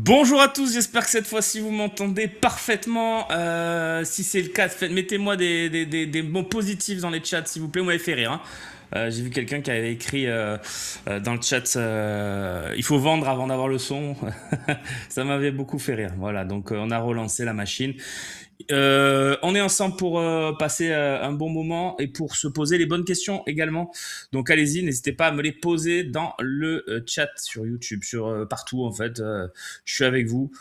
Bonjour à tous, j'espère que cette fois-ci vous m'entendez parfaitement. Si c'est le cas, mettez-moi des mots positifs dans les chats, s'il vous plaît, vous m'avez fait rire, hein. J'ai vu quelqu'un qui avait écrit dans le chat il faut vendre avant d'avoir le son. Ça m'avait beaucoup fait rire. Voilà, donc on a relancé la machine. On est ensemble pour passer un bon moment et pour se poser les bonnes questions également. Donc allez-y, n'hésitez pas à me les poser dans le chat sur YouTube, sur partout en fait. Je suis avec vous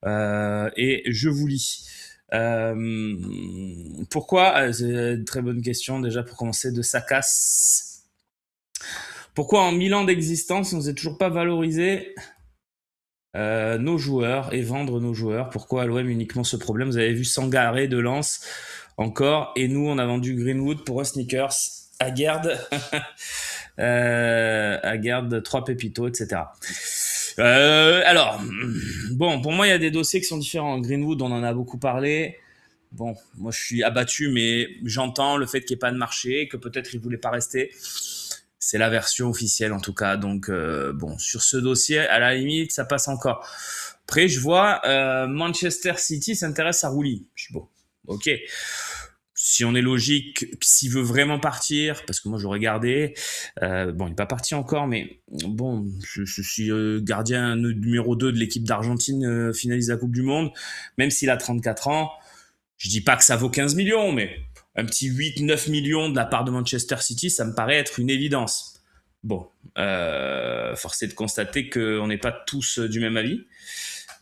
et je vous lis. Pourquoi c'est une très bonne question déjà pour commencer de Sakas. Pourquoi en 1000 ans d'existence on ne s'est toujours pas valorisé nos joueurs et vendre nos joueurs? Pourquoi à l'OM uniquement ce problème? Vous avez vu Sangaré de Lens encore, et nous on a vendu Greenwood pour un sneakers, Aguerd, Aguerd, 3 pépitos, etc. Alors, bon, pour moi il y a des dossiers qui sont différents. Greenwood, on en a beaucoup parlé. Bon, moi je suis abattu, mais j'entends le fait qu'il n'y ait pas de marché, que peut-être il voulait pas rester. C'est la version officielle en tout cas. Donc bon, sur ce dossier, à la limite, ça passe encore. Après, je vois Manchester City s'intéresse à Rouli. Je suis bon, ok. Si on est logique, s'il veut vraiment partir, parce que moi je regardais, bon, il n'est pas parti encore, mais bon, je suis gardien numéro 2 de l'équipe d'Argentine finaliste de la Coupe du Monde, même s'il a 34 ans. Je dis pas que ça vaut 15 millions, mais un petit 8-9 millions de la part de Manchester City, ça me paraît être une évidence. Bon, force est de constater qu'on n'est pas tous du même avis.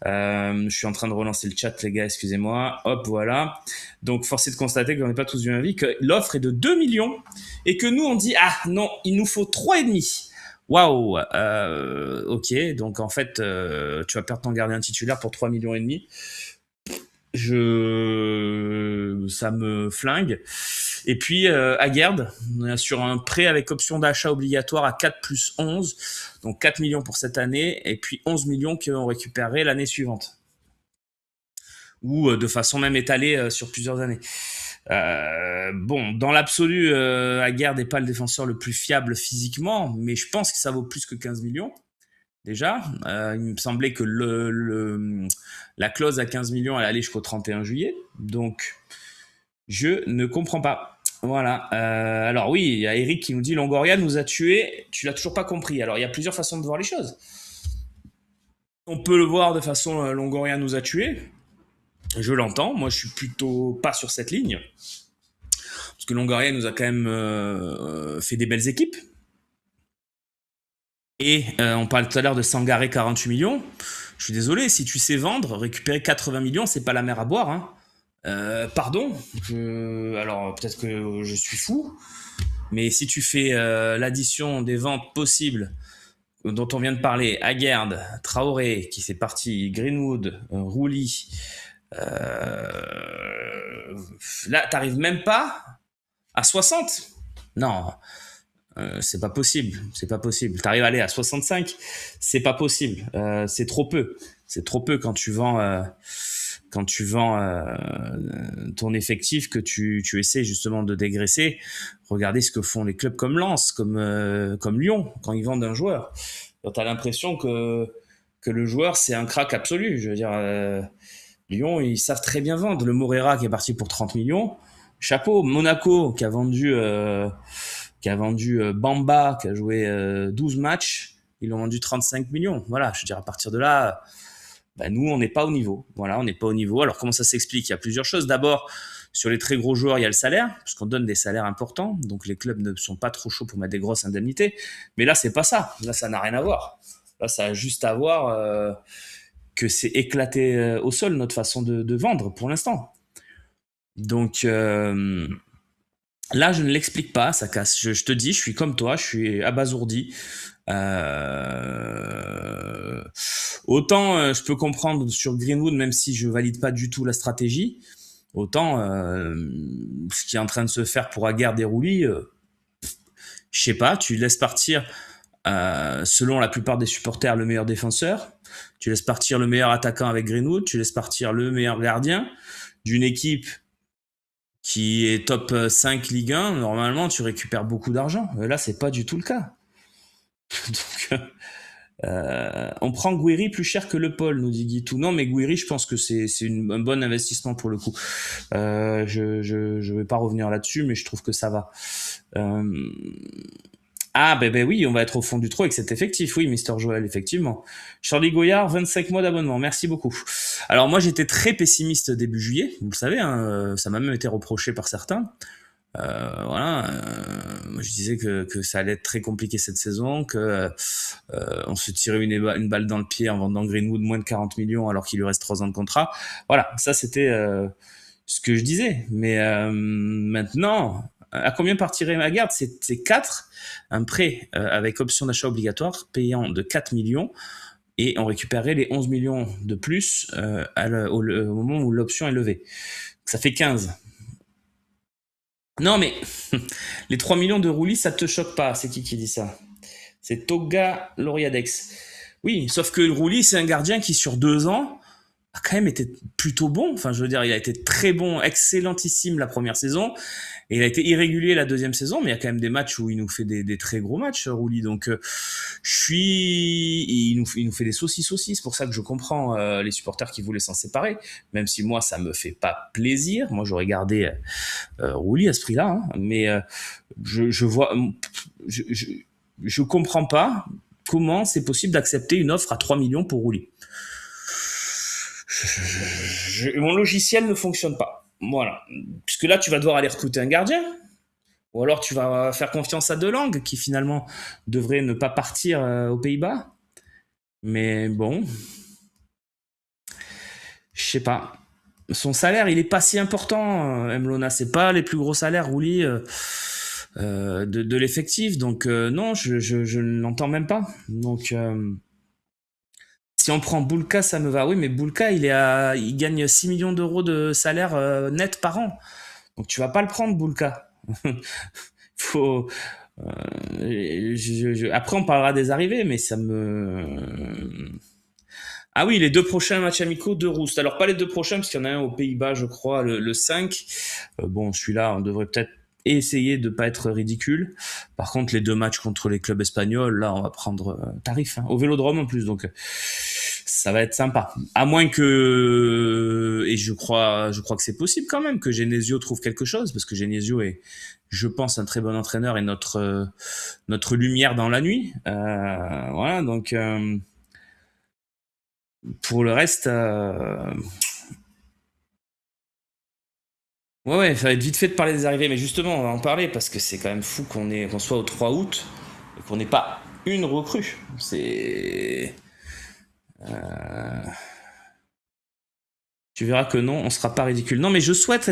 Je suis en train de relancer le chat, les gars, excusez-moi. Hop, voilà. Donc, force est de constater qu'on n'est pas tous du même avis, que l'offre est de 2 millions et que nous, on dit, ah non, il nous faut 3,5. Waouh, ok, donc en fait, tu vas perdre ton gardien titulaire pour 3,5 millions. Ça me flingue. Et puis Aguerd, on est sur un prêt avec option d'achat obligatoire à 4 plus 11, donc 4 millions pour cette année, et puis 11 millions qu'on récupérerait l'année suivante, ou de façon même étalée sur plusieurs années. Bon, dans l'absolu, Aguerd n'est pas le défenseur le plus fiable physiquement, mais je pense que ça vaut plus que 15 millions. Déjà, il me semblait que la clause à 15 millions, elle allait jusqu'au 31 juillet. Donc, je ne comprends pas. Voilà. Alors oui, il y a Eric qui nous dit Longoria nous a tués. Tu l'as toujours pas compris. Alors, il y a plusieurs façons de voir les choses. On peut le voir de façon Longoria nous a tués. Je l'entends. Moi, je suis plutôt pas sur cette ligne. Parce que Longoria nous a quand même fait des belles équipes. Et on parle tout à l'heure de Sangaré 48 millions. Je suis désolé, si tu sais vendre, récupérer 80 millions, c'est pas la mer à boire, hein. Pardon, alors peut-être que je suis fou, mais si tu fais l'addition des ventes possibles dont on vient de parler, Aguerd, Traoré, qui fait partie, Greenwood, Rouli, là, t'arrives même pas à 60. Non, c'est pas possible, c'est pas possible. T'arrives à aller à 65, c'est pas possible. C'est trop peu. C'est trop peu quand tu vends ton effectif, que tu essaies justement de dégraisser. Regardez ce que font les clubs comme Lens, comme Lyon, quand ils vendent un joueur. Tu as l'impression que le joueur, c'est un crack absolu. Je veux dire, Lyon, ils savent très bien vendre. Le Moreira qui est parti pour 30 millions, chapeau. Monaco qui a vendu Bamba, qui a joué 12 matchs, ils l'ont vendu 35 millions. Voilà, je veux dire, à partir de là, bah, nous, on n'est pas au niveau. Voilà, on n'est pas au niveau. Alors, comment ça s'explique? Il y a plusieurs choses. D'abord, sur les très gros joueurs, il y a le salaire, parce qu'on donne des salaires importants. Donc, les clubs ne sont pas trop chauds pour mettre des grosses indemnités. Mais là, c'est pas ça. Là, ça n'a rien à voir. Là, ça a juste à voir que c'est éclaté au sol, notre façon de vendre, pour l'instant. Donc, là, je ne l'explique pas, ça casse. Je te dis, je suis comme toi, je suis abasourdi. Autant je peux comprendre sur Greenwood, même si je valide pas du tout la stratégie, autant ce qui est en train de se faire pour Aguerd et Rouli, je sais pas, tu laisses partir, selon la plupart des supporters, le meilleur défenseur, tu laisses partir le meilleur attaquant avec Greenwood, tu laisses partir le meilleur gardien d'une équipe qui est top 5 Ligue 1, normalement tu récupères beaucoup d'argent. Là, c'est pas du tout le cas. Donc, On prend Gouiri plus cher que Le Paul, nous dit Guitou. Non, mais Gouiri, je pense que c'est un bon investissement pour le coup. Je vais pas revenir là-dessus, mais je trouve que ça va. Ah, ben oui, on va être au fond du trou avec cet effectif. Oui, Mister Joël, effectivement. Charlie Goyard, 25 mois d'abonnement. Merci beaucoup. Alors, moi, j'étais très pessimiste début juillet. Vous le savez, hein, ça m'a même été reproché par certains. Voilà, moi je disais que ça allait être très compliqué cette saison, que on se tirait une balle dans le pied en vendant Greenwood moins de 40 millions alors qu'il lui reste 3 ans de contrat. Voilà, ça c'était ce que je disais. Mais maintenant, à combien partirait Maguire? C'est 4, un prêt avec option d'achat obligatoire payant de 4 millions. Et on récupérerait les 11 millions de plus au moment où l'option est levée. Ça fait 15. Non, mais les 3 millions de Roulis, ça te choque pas. C'est qui dit ça? C'est Toga Loriadex. Oui, sauf que Roulis, c'est un gardien qui, sur 2 ans, a quand même été plutôt bon. Enfin, je veux dire, il a été très bon, excellentissime la première saison. Et il a été irrégulier la deuxième saison, mais il y a quand même des matchs où il nous fait des très gros matchs, Roulis. Donc, il nous fait des saucisses aussi. C'est pour ça que je comprends les supporters qui voulaient s'en séparer. Même si moi, ça me fait pas plaisir. Moi, j'aurais gardé Roulis à ce prix-là. Hein. Mais je vois, je comprends pas comment c'est possible d'accepter une offre à 3 millions pour Roulis. Mon logiciel ne fonctionne pas. Voilà. Puisque là, tu vas devoir aller recruter un gardien. Ou alors tu vas faire confiance à Delangue, qui finalement devrait ne pas partir aux Pays-Bas. Mais bon, je sais pas. Son salaire, il est pas si important, Mlona. C'est pas les plus gros salaires, Roulis, de l'effectif. Donc non, je ne l'entends même pas. Donc si on prend Boulka, ça me va. Oui, mais Boulka, il gagne 6 millions d'euros de salaire net par an. Donc tu vas pas le prendre, Boulka. Faut. Après, on parlera des arrivées, mais ça me. Ah oui, les 2 prochains matchs amicaux de Roust. Alors, pas les 2 prochains, parce qu'il y en a un aux Pays-Bas, je crois, le 5. Bon, celui-là, on devrait peut-être essayer de pas être ridicule. Par contre, les 2 matchs contre les clubs espagnols, là, on va prendre tarif. Hein, au Vélodrome en plus, donc ça va être sympa. À moins que, et je crois que c'est possible quand même, que Genesio trouve quelque chose, parce que Genesio est, je pense, un très bon entraîneur et notre lumière dans la nuit. Voilà, donc pour le reste, ouais, ça va être vite fait de parler des arrivées, mais justement, on va en parler parce que c'est quand même fou qu'on soit au 3 août et qu'on n'ait pas une recrue. C'est. Tu verras que non, on sera pas ridicule. Non, mais je souhaite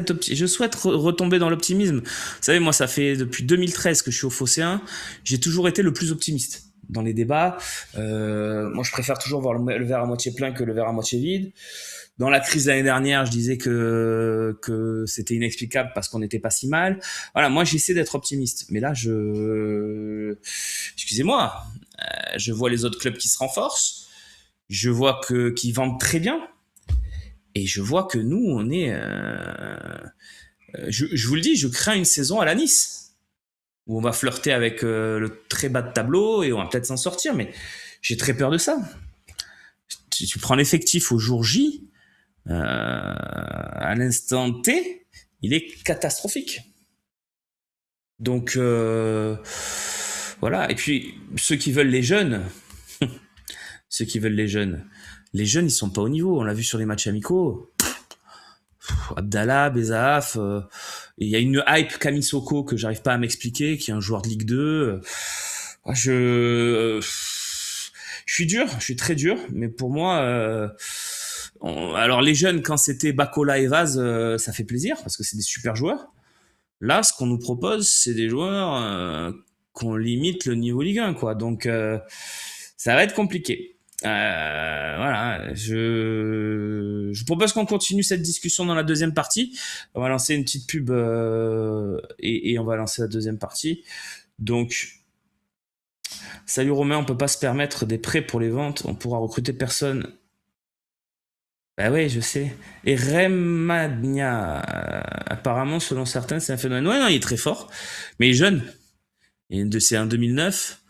retomber dans l'optimisme. Vous savez, moi, ça fait depuis 2013 que je suis au Phocéen. J'ai toujours été le plus optimiste dans les débats. Moi, je préfère toujours voir le verre à moitié plein que le verre à moitié vide. Dans la crise de l'année dernière, je disais que c'était inexplicable parce qu'on n'était pas si mal. Voilà, moi, j'essaie d'être optimiste. Mais là, excusez-moi, je vois les autres clubs qui se renforcent. Je vois qu'ils vendent très bien. Et je vois que nous, on est. Je vous le dis, je crains une saison à la Nice, où on va flirter avec le très bas de tableau et on va peut-être s'en sortir, mais j'ai très peur de ça. Tu prends l'effectif au jour J, à l'instant T, il est catastrophique. Donc, voilà. Et puis, ceux qui veulent les jeunes, les jeunes, ils sont pas au niveau. On l'a vu sur les matchs amicaux. Abdallah, Bezaaf, il y a une hype Kamisoko que j'arrive pas à m'expliquer, qui est un joueur de Ligue 2. Je suis dur, je suis très dur, mais pour moi, alors les jeunes, quand c'était Bakola et Vaz, ça fait plaisir parce que c'est des super joueurs. Là, ce qu'on nous propose, c'est des joueurs qu'on limite le niveau Ligue 1, quoi. Donc, ça va être compliqué. Voilà, je propose qu'on continue cette discussion dans la deuxième partie. On va lancer une petite pub et on va lancer la deuxième partie. Donc, salut Romain, on peut pas se permettre des prêts pour les ventes, on pourra recruter personne. Bah oui, je sais. Et Remagna, apparemment, selon certains, c'est un phénomène. Ouais, non, il est très fort, mais il est jeune. C'est un 2009.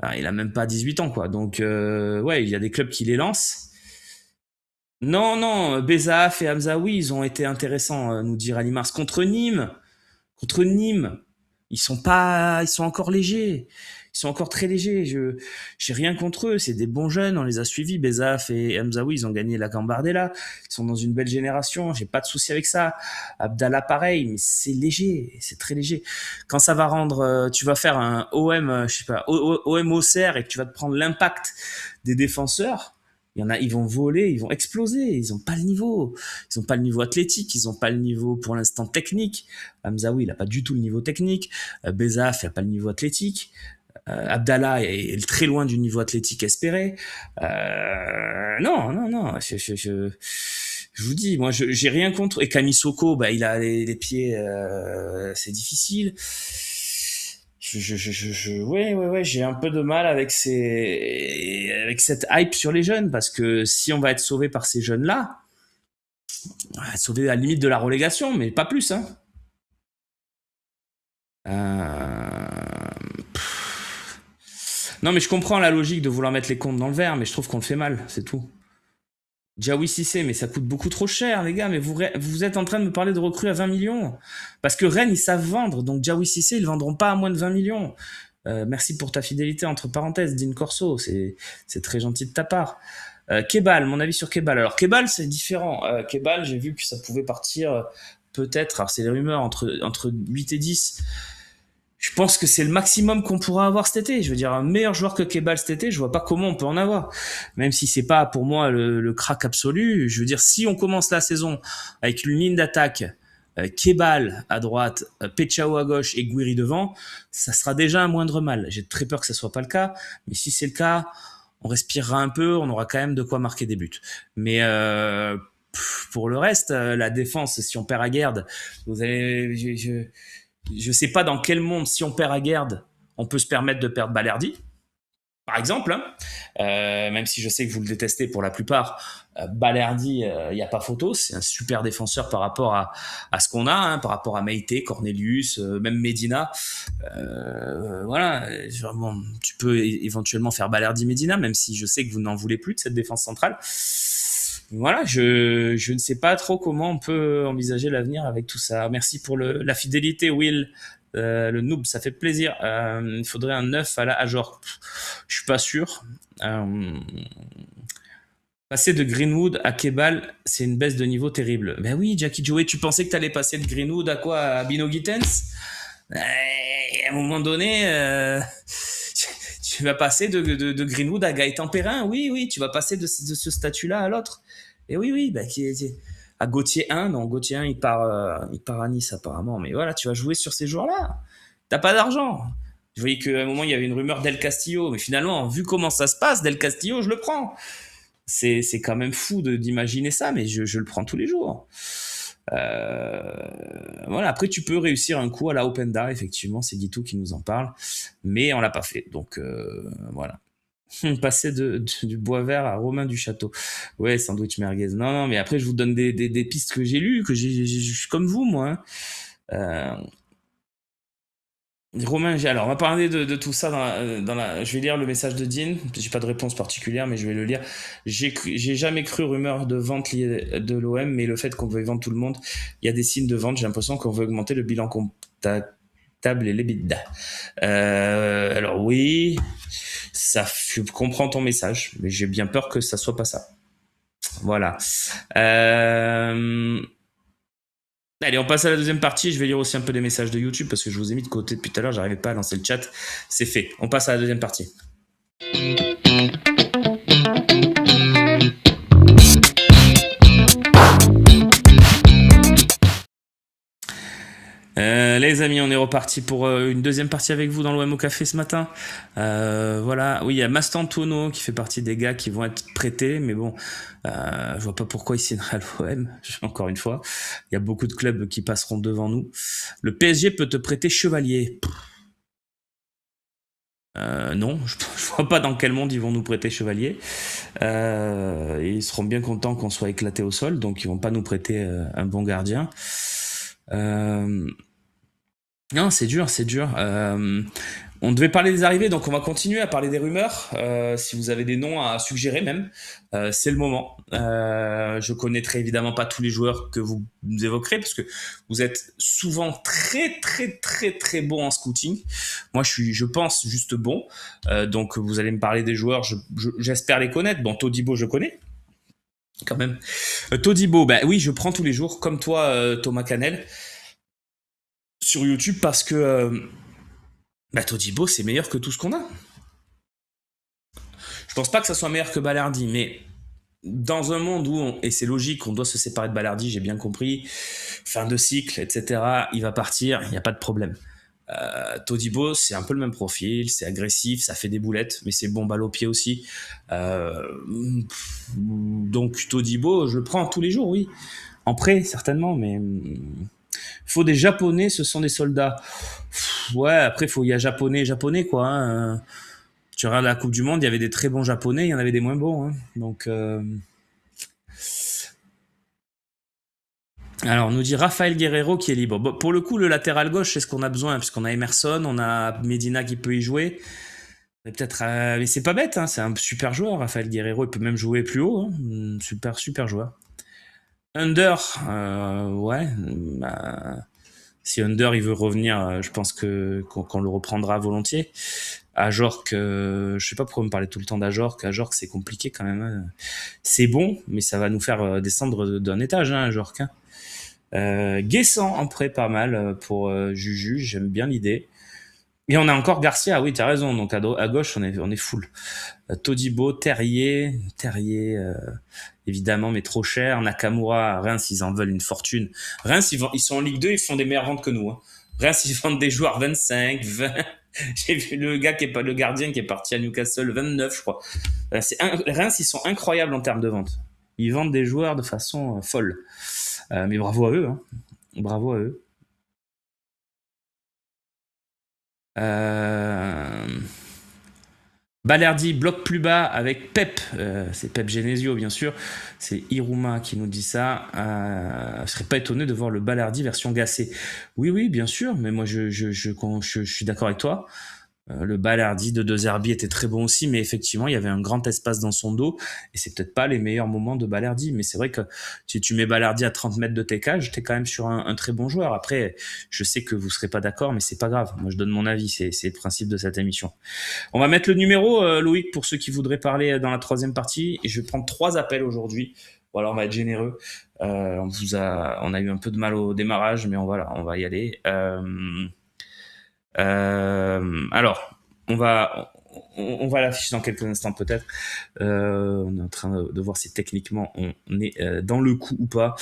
Alors, il a même pas 18 ans, quoi. Donc, ouais, il y a des clubs qui les lancent. Non, non, Bezaf et Hamzaoui, ils ont été intéressants, nous dit Rally-Mars. Contre Nîmes, ils sont encore légers. Ils sont encore très légers. J'ai rien contre eux. C'est des bons jeunes. On les a suivis. Bezaf et Hamzaoui, ils ont gagné la Gambardella. Ils sont dans une belle génération. J'ai pas de souci avec ça. Abdallah, pareil, mais c'est léger. C'est très léger. Quand ça va rendre, tu vas faire un OM, je sais pas, OM Auxerre et que tu vas te prendre l'impact des défenseurs. Il y en a, ils vont voler, ils vont exploser. Ils ont pas le niveau. Ils ont pas le niveau athlétique. Ils ont pas le niveau pour l'instant technique. Hamzaoui, il a pas du tout le niveau technique. Bezaf, il a pas le niveau athlétique. Abdallah est très loin du niveau athlétique espéré. Non, non, non. Je vous dis, moi, j'ai rien contre. Et Kamisoko, bah, il a les pieds, c'est difficile. Ouais, j'ai un peu de mal avec avec cette hype sur les jeunes parce que si on va être sauvé par ces jeunes-là, on va être sauvé à la limite de la relégation, mais pas plus, hein. Non, mais je comprends la logique de vouloir mettre les comptes dans le vert, mais je trouve qu'on le fait mal, c'est tout. Diawy Cissé, mais ça coûte beaucoup trop cher, les gars. Mais vous êtes en train de me parler de recrues à 20 millions. Parce que Rennes, ils savent vendre. Donc Diawy Cissé, ils ne vendront pas à moins de 20 millions. Merci pour ta fidélité, entre parenthèses, Dean Corso. C'est très gentil de ta part. Kebal, mon avis sur Kebal. Alors Kebal, c'est différent. Kebal, j'ai vu que ça pouvait partir peut-être, alors c'est les rumeurs, entre 8 et 10. Je pense que c'est le maximum qu'on pourra avoir cet été. Je veux dire, un meilleur joueur que Kebal cet été, je vois pas comment on peut en avoir. Même si c'est pas pour moi le crack absolu. Je veux dire, si on commence la saison avec une ligne d'attaque, Kebal à droite, Pechao à gauche et Guiri devant, ça sera déjà un moindre mal. J'ai très peur que ça soit pas le cas, mais si c'est le cas, on respirera un peu, on aura quand même de quoi marquer des buts. Mais pour le reste, la défense, si on perd à Guerde, vous allez, je sais pas dans quel monde, si on perd à Guerde, on peut se permettre de perdre Balerdi, par exemple. Hein. Même si je sais que vous le détestez pour la plupart, Balerdi, il n'y a pas photo. C'est un super défenseur par rapport à ce qu'on a, hein, par rapport à Meite, Cornelius, même Medina. Voilà, bon, tu peux éventuellement faire Balerdi-Medina, même si je sais que vous n'en voulez plus de cette défense centrale. Voilà, je ne sais pas trop comment on peut envisager l'avenir avec tout ça. Merci pour la fidélité, Will. Le noob, ça fait plaisir. Il faudrait un 9 à la Ajor. Je suis pas sûr. Passer de Greenwood à Kebal, c'est une baisse de niveau terrible. Ben oui, Jackie Joey, tu pensais que t'allais passer de Greenwood à quoi? À Bino Gittens? À un moment donné, tu vas passer de Greenwood à Gaëtan Perrin. Oui, oui, tu vas passer de ce statut-là à l'autre. Et oui, oui, bah, à Gauthier 1, non, Gauthier 1, il part à Nice apparemment. Mais voilà, tu vas jouer sur ces joueurs-là. T'as pas d'argent. Je voyais qu'à un moment, il y avait une rumeur d'El Castillo. Mais finalement, vu comment ça se passe, Del Castillo, je le prends. C'est quand même fou d'imaginer ça, mais je le prends tous les jours. Voilà. Après, tu peux réussir un coup à la Openda, effectivement, c'est Guitou qui nous en parle, mais on l'a pas fait. Donc voilà. Passer du bois vert à Romain du Château. Ouais, sandwich merguez. Non, non, mais après, je vous donne des pistes que j'ai lues, que je suis comme vous, moi. Hein. Romain, alors on va parler de tout ça je vais lire le message de Dean. J'ai pas de réponse particulière, mais je vais le lire. J'ai jamais cru rumeur de vente liée de l'OM, mais le fait qu'on veuille vendre tout le monde, il y a des signes de vente. J'ai l'impression qu'on veut augmenter le bilan comptable et l'EBITDA. Alors oui, je comprends ton message, mais j'ai bien peur que ça soit pas ça. Voilà. Allez, on passe à la deuxième partie. Je vais lire aussi un peu des messages de YouTube parce que je vous ai mis de côté depuis tout à l'heure. J'arrivais pas à lancer le chat. C'est fait. On passe à la deuxième partie. Les amis, on est reparti pour une deuxième partie avec vous dans l'OM au café ce matin. Voilà, oui, il y a Mastantuono qui fait partie des gars qui vont être prêtés, mais bon, je vois pas pourquoi il signerait à l'OM. Encore une fois, il y a beaucoup de clubs qui passeront devant nous. Le PSG peut te prêter Chevalier. Non, je vois pas dans quel monde ils vont nous prêter Chevalier. Ils seront bien contents qu'on soit éclaté au sol, donc ils vont pas nous prêter un bon gardien. Non, c'est dur, c'est dur. On devait parler des arrivées, donc on va continuer à parler des rumeurs. Si vous avez des noms à suggérer même, c'est le moment. Je connaîtrai évidemment pas tous les joueurs que vous évoquerez parce que vous êtes souvent très bon en scouting. Moi, je pense, juste bon. Donc vous allez me parler des joueurs. J'espère les connaître. Bon, Todibo, je connais quand même. Todibo, bah oui, je prends tous les jours, comme toi, Thomas Canel, sur YouTube parce que bah, Todibo, c'est meilleur que tout ce qu'on a. Je pense pas que ça soit meilleur que Balerdi, mais dans un monde où, et c'est logique, on doit se séparer de Balerdi, j'ai bien compris, fin de cycle, etc., il va partir, il n'y a pas de problème. Todibo, c'est un peu le même profil, c'est agressif, ça fait des boulettes, mais c'est bon balle au pied aussi. Donc Todibo, je le prends tous les jours, oui. En prêt, certainement, mais il faut des Japonais, ce sont des soldats. Ouais, après, il y a japonais, quoi. Hein. Tu regardes la Coupe du Monde, il y avait des très bons japonais, il y en avait des moins bons. Hein. Donc, alors, on nous dit Rafael Guerrero qui est libre. Bon, pour le coup, le latéral gauche, c'est ce qu'on a besoin, puisqu'on a Emerson, on a Medina qui peut y jouer. Peut-être, mais c'est pas bête, hein, c'est un super joueur, Rafael Guerrero. Il peut même jouer plus haut. Hein. Super joueur. Under, ouais. Bah, si Under il veut revenir, je pense qu'on le reprendra volontiers. Ajorc, je sais pas pourquoi me parler tout le temps d'Ajorc. Ajorc, c'est compliqué quand même. Hein. C'est bon, mais ça va nous faire descendre d'un étage, hein, Ajorc. Hein. Guessant en prêt pas mal pour Juju, j'aime bien l'idée. Et on a encore Garcia, oui, t'as raison. Donc à gauche, on est full. Todibo, Terrier, évidemment, mais trop cher. Nakamura, Reims, ils en veulent une fortune. Reims, ils sont en Ligue 2, ils font des meilleures ventes que nous. Hein. Reims, ils vendent des joueurs 25, 20. J'ai vu le gardien qui est parti à Newcastle, 29, je crois. Reims, ils sont incroyables en termes de vente. Ils vendent des joueurs de façon folle. Mais bravo à eux. Hein. Bravo à eux. Balerdi bloque plus bas avec Pep, c'est Pep Genesio bien sûr, c'est Iruma qui nous dit ça. Je serais pas étonné de voir le Balerdi version Gassé. Oui, bien sûr, mais moi je suis d'accord avec toi. Le Balerdi de De Zerbi était très bon aussi, mais effectivement, il y avait un grand espace dans son dos, et c'est peut-être pas les meilleurs moments de Balerdi, mais c'est vrai que si tu mets Balerdi à 30 mètres de tes cages, t'es quand même sur un très bon joueur. Après, je sais que vous serez pas d'accord, mais c'est pas grave. Moi, je donne mon avis, c'est le principe de cette émission. On va mettre le numéro, Loïc, pour ceux qui voudraient parler dans la troisième partie, et je vais prendre 3 appels aujourd'hui. Voilà, on va être généreux. On a eu un peu de mal au démarrage, mais on va y aller. Alors, on va l'afficher dans quelques instants peut-être. On est en train de voir si techniquement on est dans le coup ou pas.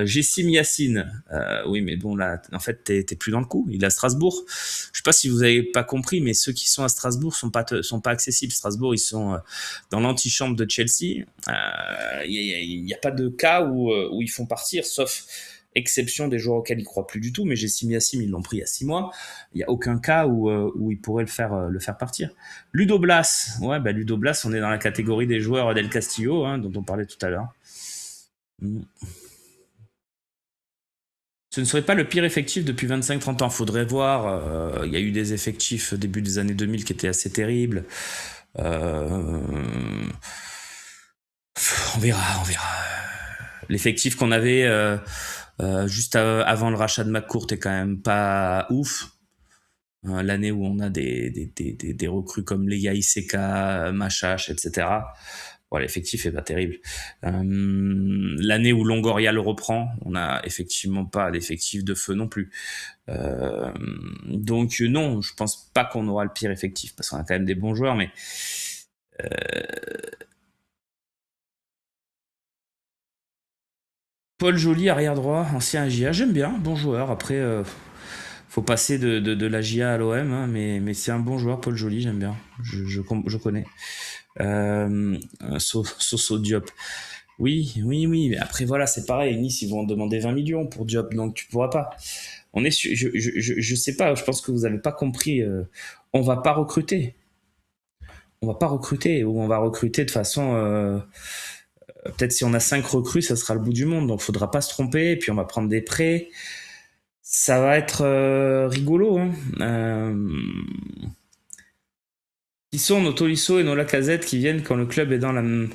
Jessim Yassine, oui, mais bon là, en fait, t'es plus dans le coup. Il est à Strasbourg. Je sais pas si vous avez pas compris, mais ceux qui sont à Strasbourg sont pas accessibles. Strasbourg, ils sont dans l'antichambre de Chelsea. Il n'y a pas de cas où ils font partir, sauf exception des joueurs auxquels ils croient plus du tout, mais Jessim Yassim, ils l'ont pris il y a 6 mois. Il n'y a aucun cas où ils pourraient le faire partir. Ludo Blas, ouais, bah Ludo Blas, on est dans la catégorie des joueurs d'El Castillo, hein, dont on parlait tout à l'heure. Ce ne serait pas le pire effectif depuis 25-30 ans. Faudrait voir. Il y a eu des effectifs début des années 2000 qui étaient assez terribles. On verra. L'effectif qu'on avait juste avant le rachat de McCourt est quand même pas ouf. L'année où on a des recrues comme Leia Iseka, Machache, etc. Bon, l'effectif est pas terrible. L'année où Longoria le reprend, on n'a effectivement pas d'effectif de feu non plus. Donc non, je pense pas qu'on aura le pire effectif, parce qu'on a quand même des bons joueurs, mais Paul Joly, arrière droit, ancien AGA, j'aime bien, bon joueur. Après, faut passer de la GIA à l'OM, hein, mais c'est un bon joueur, Paul Joly, j'aime bien. Je connais. Soso Diop. Oui, mais après voilà, c'est pareil. Nice, ils vont en demander 20 millions pour Diop, donc tu pourras pas. Je sais pas, je pense que vous n'avez pas compris. On va pas recruter. On va pas recruter, ou on va recruter de façon. Peut-être si on a 5 recrues, ça sera le bout du monde, donc faudra pas se tromper. Et puis on va prendre des prêts. Ça va être rigolo. Hein. Qui sont nos Tolisso et nos Lacazette qui viennent quand le club est dans la... Nous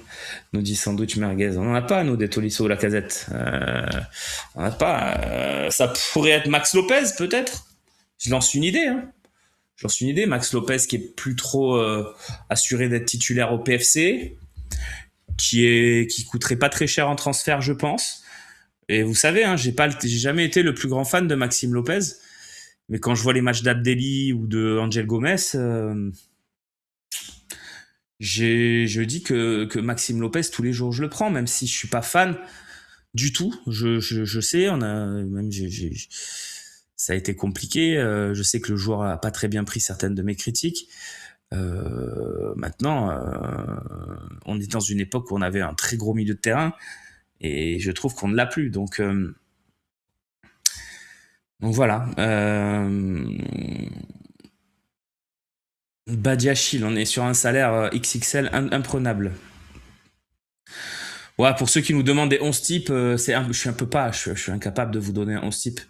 dit Sandwich Merguez. On n'en a pas, nous, des Tolisso ou Lacazette. On n'en a pas. Ça pourrait être Max Lopez, peut-être. Je lance une idée. Hein. Je lance une idée. Max Lopez qui est plus trop assuré d'être titulaire au PFC, qui coûterait pas très cher en transfert, je pense. Et vous savez, hein, j'ai jamais été le plus grand fan de Maxime Lopez. Mais quand je vois les matchs d'Abdelli ou de Angel Gomez... je dis que Maxime Lopez, tous les jours, je le prends, même si je suis pas fan du tout. Je sais, ça a été compliqué. Je sais que le joueur a pas très bien pris certaines de mes critiques. Maintenant, on est dans une époque où on avait un très gros milieu de terrain et je trouve qu'on ne l'a plus. Donc voilà. Badiachil, on est sur un salaire XXL imprenable. Ouais, pour ceux qui nous demandent des 11 types, je suis incapable de vous donner un 11 type.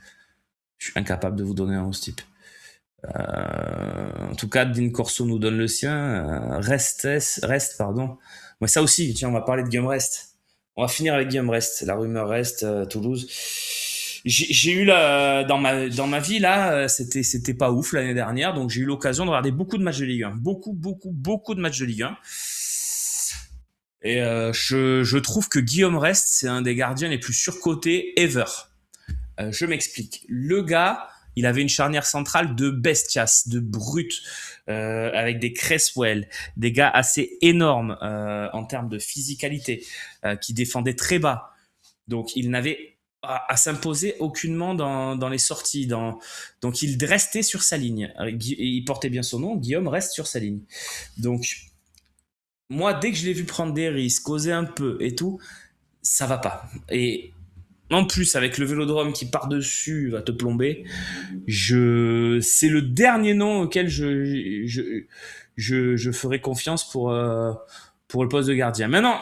Je suis incapable de vous donner un 11 type. En tout cas, Dean Corso nous donne le sien. Reste, pardon. Ouais, ça aussi, tiens, on va parler de Guillaume Rest. On va finir avec Guillaume Rest. La rumeur Rest, Toulouse. J'ai eu dans ma vie là, c'était pas ouf l'année dernière, donc j'ai eu l'occasion de regarder beaucoup de matchs de Ligue 1, beaucoup de matchs de Ligue 1. Et je trouve que Guillaume Rest, c'est un des gardiens les plus surcotés ever. Je m'explique. Le gars, il avait une charnière centrale de bestias, de brutes, avec des Cresswell, des gars assez énormes en termes de physicalité, qui défendaient très bas. Donc il n'avait à s'imposer aucunement dans les sorties. Donc il restait sur sa ligne. Il portait bien son nom, Guillaume reste sur sa ligne. Donc moi, dès que je l'ai vu prendre des risques, oser un peu et tout, ça va pas. Et en plus, avec le Vélodrome qui part dessus, va te plomber, c'est le dernier nom auquel je ferai confiance pour le poste de gardien. Maintenant,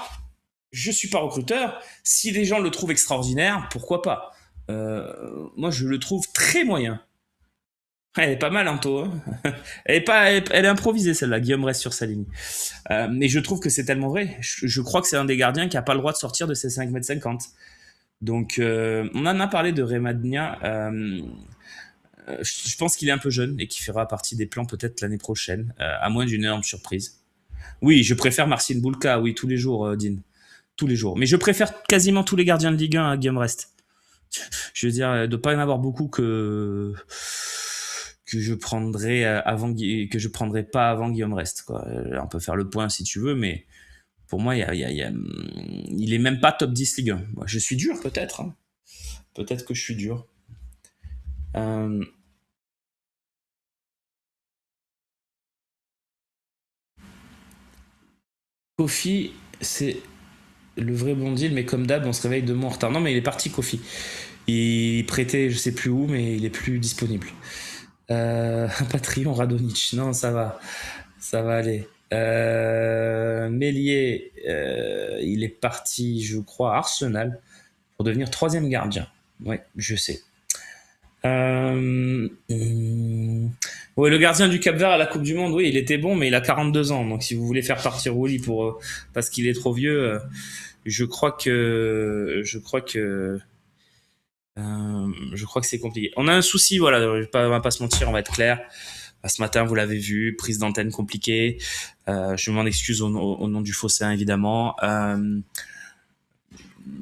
je suis pas recruteur. Si les gens le trouvent extraordinaire, pourquoi pas. Moi, je le trouve très moyen. Elle est pas mal, Anto. Hein. Elle est improvisée, celle-là. Guillaume reste sur sa ligne. Mais je trouve que c'est tellement vrai. Je crois que c'est un des gardiens qui a pas le droit de sortir de ses 5,50 m. Donc, on en a parlé de Remadnia. Je pense qu'il est un peu jeune et qu'il fera partie des plans peut-être l'année prochaine, à moins d'une énorme surprise. Oui, je préfère Marcin Bulka, oui, tous les jours, Dean. Tous les jours. Mais je préfère quasiment tous les gardiens de Ligue 1 à Guillaume Rest. Je veux dire, il ne doit pas y en avoir beaucoup que je prendrais pas avant Guillaume Rest. Quoi. On peut faire le point si tu veux, mais pour moi, il est même pas top 10 Ligue 1. Moi, je suis dur, peut-être. Hein. Peut-être que je suis dur. Kofi, c'est le vrai bon deal, mais comme d'hab, on se réveille 2 mois en retard. Non, mais il est parti, Kofi. Il prêtait, je sais plus où, mais il est plus disponible. Patreon Radonic, non, ça va aller. Mélier, il est parti, je crois, à Arsenal pour devenir 3e gardien. Ouais, je sais. Ouais, le gardien du Cap-Vert à la Coupe du Monde, oui, il était bon, mais il a 42 ans. Donc, si vous voulez faire partir Wally parce qu'il est trop vieux, je crois que c'est compliqué. On a un souci, voilà, on va pas se mentir, on va être clair. Ce matin, vous l'avez vu, prise d'antenne compliquée. Je m'en excuse au nom du Faussin, évidemment.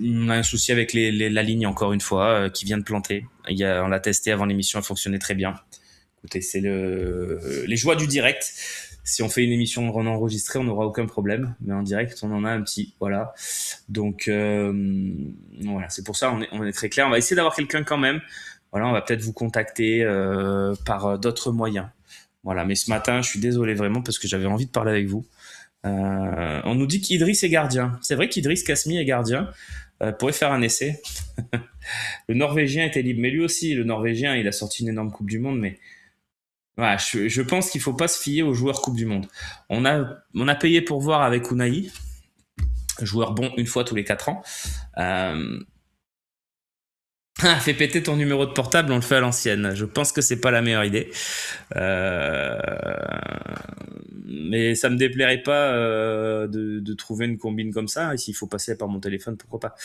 On a un souci avec la ligne, encore une fois, qui vient de planter. On l'a testé avant l'émission, elle fonctionnait très bien. Écoutez, c'est les joies du direct. Si on fait une émission enregistrée, on n'aura aucun problème. Mais en direct, on en a un petit. Voilà. Donc, voilà, c'est pour ça, on est très clair. On va essayer d'avoir quelqu'un quand même. Voilà, on va peut-être vous contacter par d'autres moyens. Voilà, mais ce matin, je suis désolé vraiment parce que j'avais envie de parler avec vous. On nous dit qu'Idriss est gardien. C'est vrai qu'Idriss Kasmi est gardien. Pourrait faire un essai. Le Norvégien était libre, mais lui aussi, le Norvégien, il a sorti une énorme Coupe du Monde, mais voilà, je pense qu'il faut pas se fier aux joueurs Coupe du Monde. On a payé pour voir avec Unai, joueur bon une fois tous les 4 ans. Ah, fais péter ton numéro de portable, on le fait à l'ancienne. Je pense que c'est pas la meilleure idée. Euh, Mais ça me déplairait pas de trouver une combine comme ça. Et s'il faut passer par mon téléphone, pourquoi pas.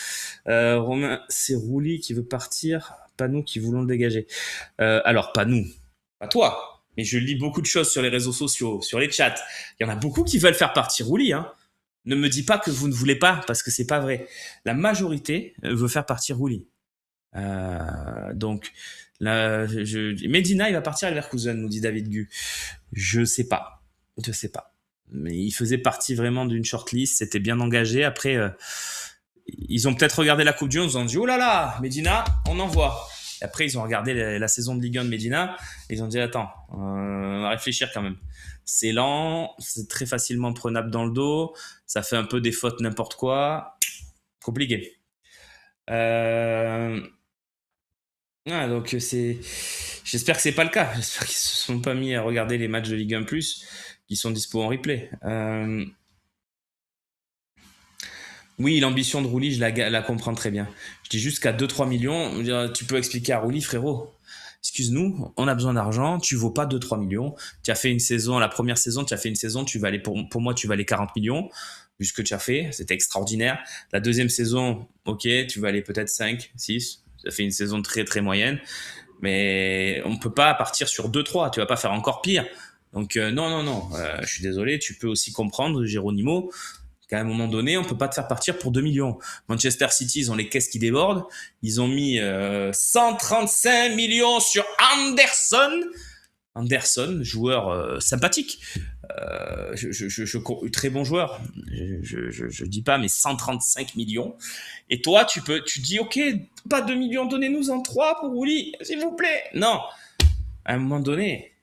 Romain, c'est Rouli qui veut partir, pas nous qui voulons le dégager. Alors, pas nous, pas toi. Mais je lis beaucoup de choses sur les réseaux sociaux, sur les chats. Il y en a beaucoup qui veulent faire partir Rouli. Hein. Ne me dis pas que vous ne voulez pas, parce que c'est pas vrai. La majorité veut faire partir Rouli. Donc, là, Medina, il va partir à Leverkusen, nous dit David Gu. Je sais pas. Je sais pas. Mais il faisait partie vraiment d'une shortlist, c'était bien engagé. Après, ils ont peut-être regardé la Coupe du Monde, ils ont dit oh là là, Medina, on envoie. Et après, ils ont regardé la saison de Ligue 1 de Medina, et ils ont dit attends, on va réfléchir quand même. C'est lent, c'est très facilement prenable dans le dos, ça fait un peu des fautes n'importe quoi. Compliqué. Donc j'espère que c'est pas le cas. J'espère qu'ils se sont pas mis à regarder les matchs de Ligue 1 Plus qui sont dispo en replay. Oui, l'ambition de Rouli, je la comprends très bien. Je dis juste qu'à 2-3 millions, tu peux expliquer à Rouli, frérot, excuse-nous, on a besoin d'argent, tu vaux pas 2-3 millions. Tu as fait une saison, la première saison, tu as fait une saison, tu valais pour moi, tu valais 40 millions, vu ce que tu as fait, c'était extraordinaire. La deuxième saison, ok, tu valais peut-être 5, 6, ça fait une saison très très moyenne, mais on peut pas partir sur 2-3, tu vas pas faire encore pire. Donc non, je suis désolé, tu peux aussi comprendre, Geronimo, qu'à un moment donné, on peut pas te faire partir pour 2 millions. Manchester City, ils ont les caisses qui débordent. Ils ont mis 135 millions sur Anderson. Anderson, joueur sympathique. Très bon joueur. Je dis pas, mais 135 millions. Et toi, tu dis, ok, pas 2 millions, donnez-nous en 3 pour Willy, s'il vous plaît. Non, à un moment donné,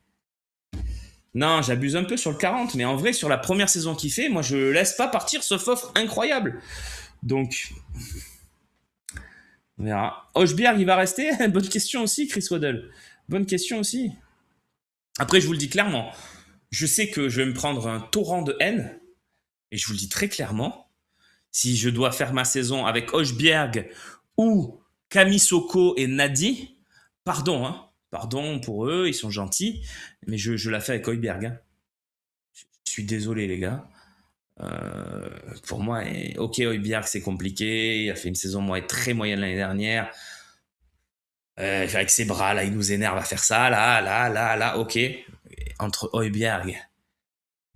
non, j'abuse un peu sur le 40, mais en vrai, sur la première saison qu'il fait, moi, je laisse pas partir ce offre incroyable. Donc, on verra. Hochberg, il va rester. Bonne question aussi, Chris Waddle. Bonne question aussi. Après, je vous le dis clairement, je sais que je vais me prendre un torrent de haine, et je vous le dis très clairement, si je dois faire ma saison avec Hochberg ou Kamisoko et Nadi, pardon, hein, pardon pour eux, ils sont gentils, mais je la fais avec Hochberg. Hein. Je suis désolé, les gars. Pour moi, ok, Højbjerg, c'est compliqué. Il a fait une saison très moyenne l'année dernière. Avec ses bras, là, il nous énerve à faire ça, là, ok. Entre Højbjerg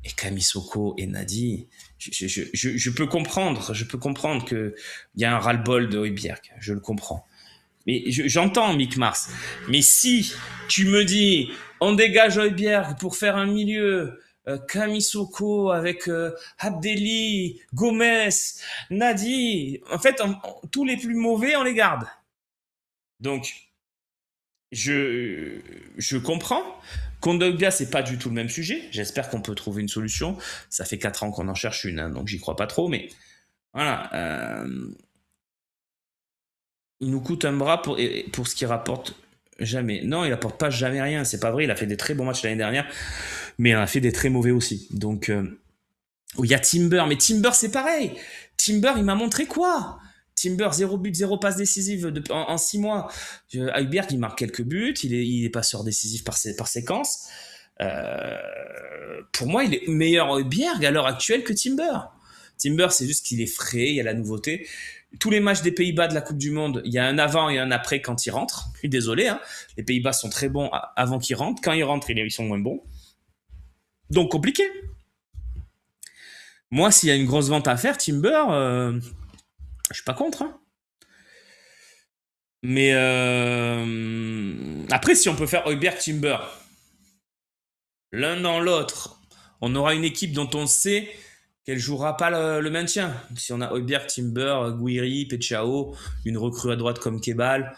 et Kamisoko et Nadi, je peux comprendre qu'il y a un ras-le-bol de Højbjerg. Je le comprends. Mais j'entends Mick Mars. Mais si tu me dis, on dégage Højbjerg pour faire un milieu, Kamisoko avec Abdelli, Gomez, Nadi, en fait, tous les plus mauvais, on les garde. Donc, je comprends. Kondogbia, c'est pas du tout le même sujet. J'espère qu'on peut trouver une solution. Ça fait 4 ans qu'on en cherche une, hein, donc j'y crois pas trop. Mais voilà. Il nous coûte un bras pour ce qu'il rapporte jamais. Non, il apporte pas jamais rien. C'est pas vrai. Il a fait des très bons matchs l'année dernière, mais il en a fait des très mauvais aussi. Donc, il y a Timber. Mais Timber, c'est pareil. Timber, il m'a montré quoi? Timber, 0 but, 0 passe décisive en 6 mois. Højbjerg, il marque quelques buts. Il est passeur décisif par séquence. Pour moi, il est meilleur Højbjerg à l'heure actuelle que Timber. Timber, c'est juste qu'il est frais, il y a la nouveauté. Tous les matchs des Pays-Bas de la Coupe du Monde, il y a un avant et un après quand ils rentrent. Je suis désolé, hein. Les Pays-Bas sont très bons avant qu'ils rentrent. Quand ils rentrent, ils sont moins bons. Donc compliqué. Moi, s'il y a une grosse vente à faire, Timber, je suis pas contre. Hein. Mais après, si on peut faire Højbjerg Timber, l'un dans l'autre, on aura une équipe dont on sait qu'elle jouera pas le maintien. Si on a Højbjerg, Timber, Guiri, Pechao, une recrue à droite comme Kebal,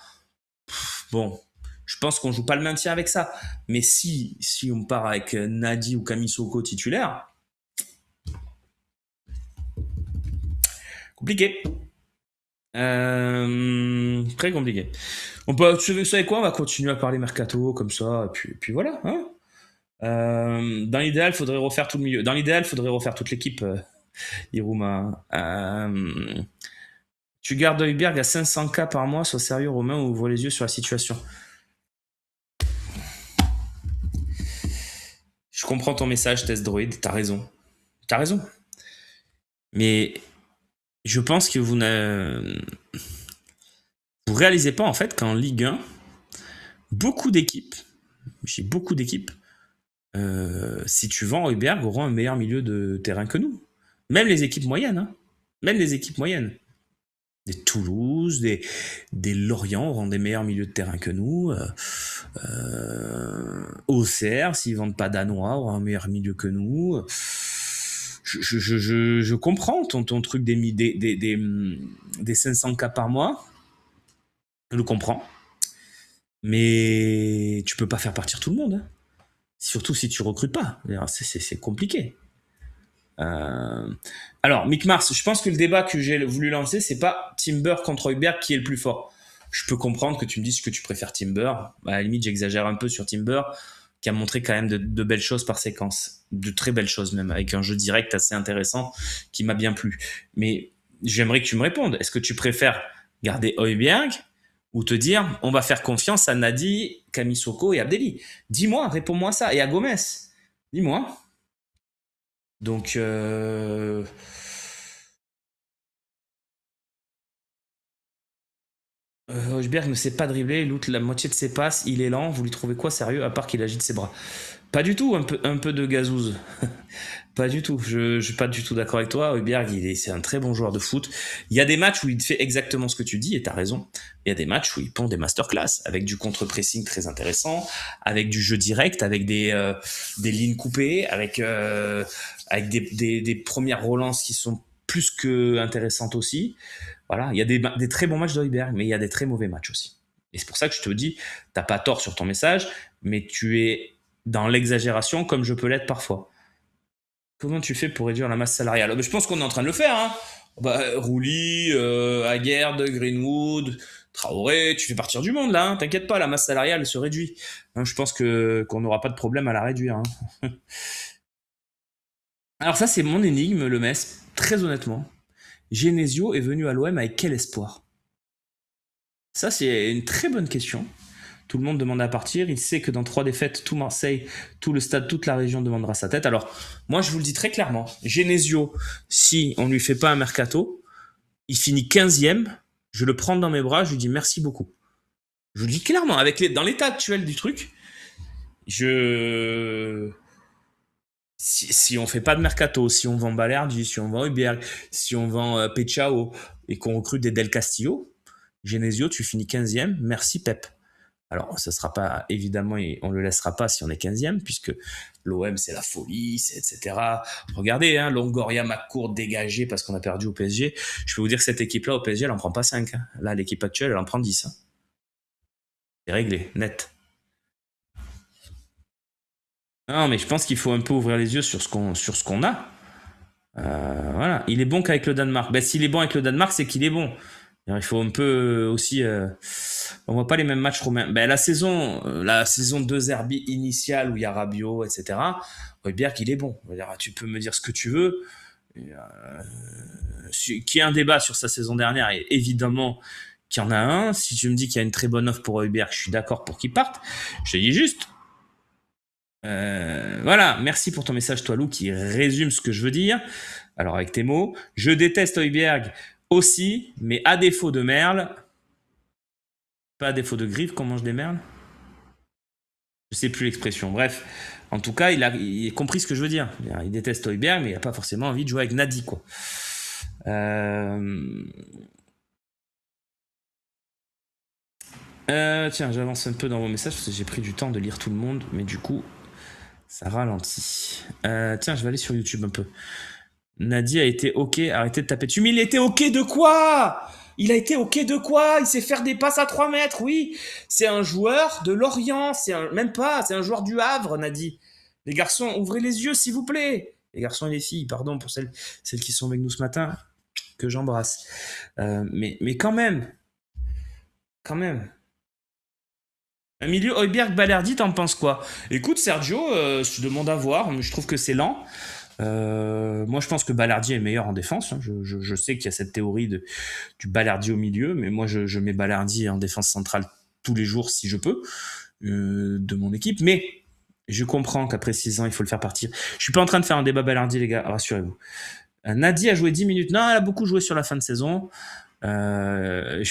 bon, je pense qu'on joue pas le maintien avec ça. Mais si on part avec Nadi ou Kamisoko titulaire, compliqué. Très compliqué. Vous savez quoi? On va continuer à parler mercato comme ça, et puis voilà. Hein. Dans l'idéal, il faudrait refaire tout le milieu. Dans l'idéal, il faudrait refaire toute l'équipe, Iruma. Tu gardes Højbjerg à 500K par mois, sois sérieux Romain, ou ouvre les yeux sur la situation. Je comprends ton message, Test Droid, t'as raison. T'as raison. Mais je pense que vous réalisez pas en fait qu'en Ligue 1, beaucoup d'équipes, si tu vends Højbjerg, auront un meilleur milieu de terrain que nous. Même les équipes moyennes, hein. Même les équipes moyennes. Des Toulouse, des Lorient auront des meilleurs milieux de terrain que nous. Auxerre, s'ils vendent pas danois, aura un meilleur milieu que nous. Je comprends ton truc des 500K par mois. Je le comprends. Mais tu peux pas faire partir tout le monde. Hein. Surtout si tu recrutes pas. C'est compliqué. Alors, Mick Mars, je pense que le débat que j'ai voulu lancer, c'est pas Timber contre Højbjerg qui est le plus fort. Je peux comprendre que tu me dises que tu préfères Timber. À la limite, j'exagère un peu sur Timber, qui a montré quand même de belles choses par séquence. De très belles choses même, avec un jeu direct assez intéressant qui m'a bien plu. Mais j'aimerais que tu me répondes. Est-ce que tu préfères garder Højbjerg ou te dire on va faire confiance à Nadi, Camisoko et Abdelli? Dis-moi, réponds-moi ça. Et à Gomez. Dis-moi. Donc, Højbjerg ne sait pas dribbler, il loot la moitié de ses passes, il est lent, vous lui trouvez quoi sérieux à part qu'il agite ses bras? Pas du tout, un peu de gazouze. Pas du tout, je suis pas du tout d'accord avec toi. Højbjerg, c'est un très bon joueur de foot. Il y a des matchs où il fait exactement ce que tu dis, et t'as raison. Il y a des matchs où il pond des masterclass, avec du contre-pressing très intéressant, avec du jeu direct, avec des lignes coupées, avec des premières relances qui sont plus que intéressantes aussi. Voilà, il y a des très bons matchs de Højbjerg, mais il y a des très mauvais matchs aussi. Et c'est pour ça que je te dis, t'as pas tort sur ton message, mais tu es dans l'exagération comme je peux l'être parfois. Comment tu fais pour réduire la masse salariale? Je pense qu'on est en train de le faire. Hein. Rouli, Aguerd, Greenwood, Traoré, tu fais partir du monde là. Hein. T'inquiète pas, la masse salariale se réduit. Hein, je pense qu'on n'aura pas de problème à la réduire. Hein. Alors ça, c'est mon énigme, le Metz, très honnêtement. Genesio est venu à l'OM avec quel espoir? Ça, c'est une très bonne question. Tout le monde demande à partir. Il sait que dans 3 défaites, tout Marseille, tout le stade, toute la région demandera sa tête. Alors, moi, je vous le dis très clairement. Genesio, si on ne lui fait pas un mercato, il finit 15e. Je le prends dans mes bras. Je lui dis merci beaucoup. Je vous le dis clairement. Dans l'état actuel du truc, si on fait pas de mercato, si on vend Balerdi, si on vend Højbjerg, si on vend Pechao et qu'on recrute des Del Castillo, Genesio, tu finis 15e. Merci Pep. Alors, ça sera pas, évidemment, on le laissera pas si on est 15e, puisque l'OM, c'est la folie, etc. Regardez, hein, Longoria, McCourt dégagé parce qu'on a perdu au PSG. Je peux vous dire que cette équipe-là, au PSG, elle en prend pas 5. Hein. Là, l'équipe actuelle, elle en prend 10. Hein. C'est réglé, net. Non, mais je pense qu'il faut un peu ouvrir les yeux sur ce qu'on a. Voilà. Il est bon qu'avec le Danemark. Ben, s'il est bon avec le Danemark, c'est qu'il est bon. Il faut un peu aussi. On voit pas les mêmes matchs romains. Ben, la saison 2 Zerbi initiale où il y a Rabiot, etc. Højbjerg, il est bon. Tu peux me dire ce que tu veux. Qu'il y ait un débat sur sa saison dernière, et évidemment qu'il y en a un. Si tu me dis qu'il y a une très bonne offre pour Højbjerg, je suis d'accord pour qu'il parte. Je te dis juste. Voilà, merci pour ton message, toi Lou, qui résume ce que je veux dire. Alors avec tes mots, je déteste Højbjerg aussi, mais à défaut de merle, pas à défaut de griffes qu'on mange des merles. Je sais plus l'expression. Bref, en tout cas, il a compris ce que je veux dire. Il déteste Højbjerg, mais il a pas forcément envie de jouer avec Nadi, quoi. Tiens, j'avance un peu dans vos messages parce que j'ai pris du temps de lire tout le monde, mais du coup, ça ralentit. Tiens, je vais aller sur YouTube un peu. Nadi a été OK, arrêtez de taper dessus. Mais il était OK de quoi? Il a été OK de quoi? Il sait faire des passes à 3 mètres, oui. C'est un joueur de Lorient, même pas, c'est un joueur du Havre, Nadi. Les garçons, ouvrez les yeux, s'il vous plaît. Les garçons et les filles, pardon pour celles qui sont avec nous ce matin, que j'embrasse. Mais quand même. Un milieu Højbjerg Balerdi, t'en penses quoi? Écoute, Sergio, je te demande à voir, mais je trouve que c'est lent. Moi, je pense que Balardi est meilleur en défense, hein. Je sais qu'il y a cette théorie du Balardi au milieu, mais moi, je mets Balardi en défense centrale tous les jours si je peux, de mon équipe. Mais je comprends qu'après 6 ans, il faut le faire partir. Je suis pas en train de faire un débat Balardi, les gars, rassurez-vous. Nadi a joué 10 minutes. Non, elle a beaucoup joué sur la fin de saison. Euh,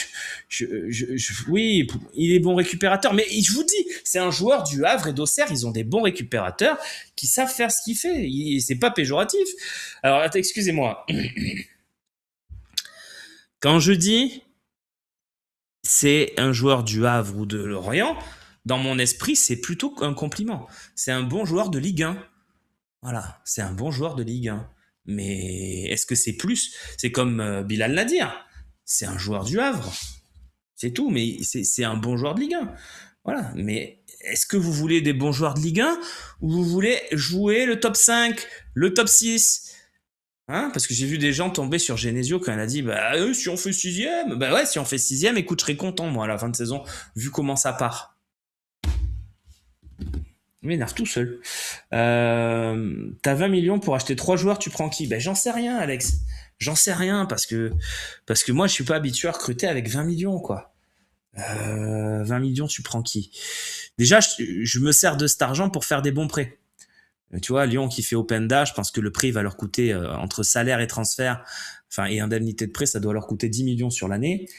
oui, il est bon récupérateur, mais je vous dis, c'est un joueur du Havre et d'Auxerre, ils ont des bons récupérateurs qui savent faire ce qu'il fait. C'est pas péjoratif. Alors, excusez-moi. Quand je dis c'est un joueur du Havre ou de Lorient, dans mon esprit, c'est plutôt un compliment. C'est un bon joueur de Ligue 1. Voilà, c'est un bon joueur de Ligue 1. Mais est-ce que c'est plus? C'est comme Bilal Nadir. C'est un joueur du Havre. C'est tout, mais c'est un bon joueur de Ligue 1. Voilà, mais est-ce que vous voulez des bons joueurs de Ligue 1 ou vous voulez jouer le top 5, le top 6? Hein, parce que j'ai vu des gens tomber sur Genesio quand il a dit bah si on fait sixième, bah ouais si on fait sixième, écoute je serais content moi à la fin de saison vu comment ça part. Il m'énerve tout seul. T'as 20 millions pour acheter 3 joueurs, tu prends qui? Ben j'en sais rien Alex. J'en sais rien parce que moi je suis pas habitué à recruter avec 20 millions quoi. 20 millions, tu prends qui? Déjà, je me sers de cet argent pour faire des bons prêts. Tu vois, Lyon qui fait Openda, je pense que le prix va leur coûter entre salaire et transfert, enfin et indemnité de prêt, ça doit leur coûter 10 millions sur l'année.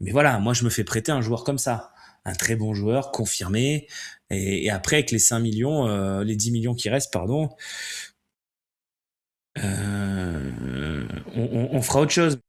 Mais voilà, moi je me fais prêter un joueur comme ça, un très bon joueur confirmé. Et après avec les 5 millions, les 10 millions qui restent, pardon, on fera autre chose.